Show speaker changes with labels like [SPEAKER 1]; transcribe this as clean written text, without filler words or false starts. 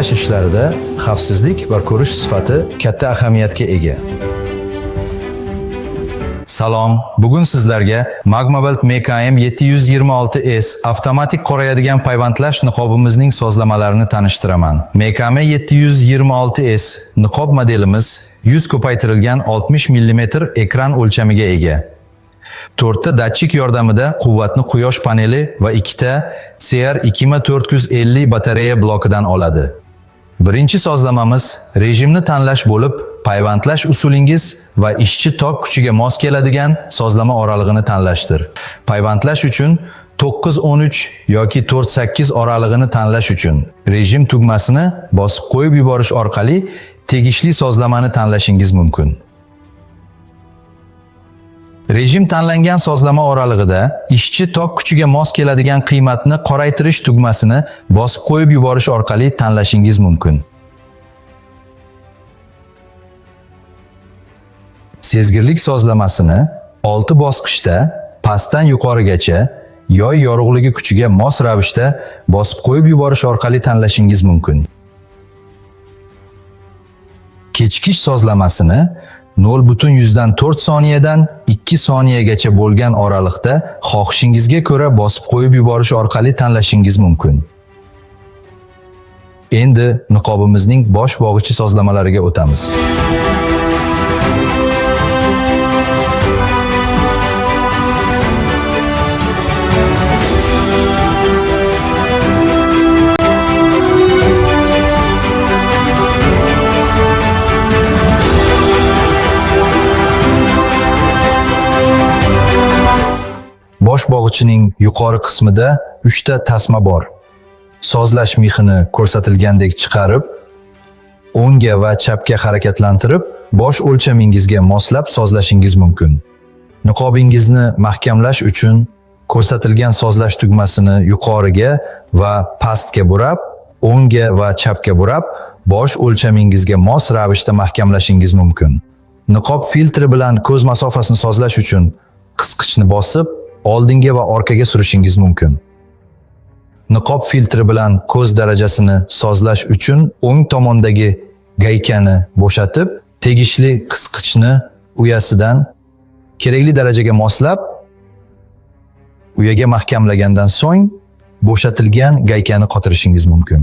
[SPEAKER 1] sozlash ishlarida xavfsizlik va ko'rish sifati katta ahamiyatga ega. Salom, bugun sizlarga Magmabelt MKM 726S avtomatik qorayadigan payvandlash niqobimizning sozlamalarini tanishtiraman. MKM 726S niqob modelimiz 100 ko'paytirilgan 60 mm ekran o'lchamiga ega. 4 ta datchik yordamida quvvatni quyosh paneli va 2 ta CR2450 batareya blokidan oladi. Birinchi sozlamamiz rejimni tanlash bo'lib, payvandlash usulingiz va ishchi tok kuchiga mos keladigan sozlama oralig'ini tanlashdir. Payvandlash uchun 9-13 yoki 4-8 oralig'ini tanlash uchun rejim tugmasini bosib qo'yib yuborish orqali tegishli sozlamani tanlashingiz mumkin. Rejim tanlangan sozlama oralig'ida ishchi tok kuchiga mos keladigan qiymatni qoraytirish tugmasini bosib qo'yib yuborish orqali tanlashingiz mumkin. Sezgirlik sozlamasini 6 bosqichda pastdan yuqorigacha yoy yorug'ligi kuchiga mos ravishda bosib qo'yib yuborish orqali tanlashingiz mumkin. Kechikish sozlamasini 0,4 soniyadan 2 soniyagacha bo'lgan oraliqda xohishingizga ko'ra bosib qo'yib yuborish orqali tanlashingiz mumkin. Endi niqobimizning bosh bog'ichi sozlamalariga o'tamiz. Bosh bog'ichining yuqori qismida 3 ta tasma bor. Sozlash mixini ko'rsatilgandek chiqarib, o'ngga va chapga harakatlantirib, bosh o'lchamingizga moslab sozlashingiz mumkin. Niqobingizni mahkamlash uchun ko'rsatilgan sozlash tugmasini yuqoriga va pastga burab, o'ngga va chapga burab, bosh o'lchamingizga mos ravishda mahkamlashingiz mumkin. Niqob filtri bilan ko'z masofasini sozlash uchun qisqichni bosib, oldinga va orqaga surishingiz mumkin. Niqob filtri bilan ko'z darajasini sozlash uchun o'ng tomondagi gaykani bo'shatib, tegishli qisqichni uyasidan kerakli darajaga moslab, uyaga mahkamlagandan so'ng bo'shatilgan gaykani qotirishingiz mumkin.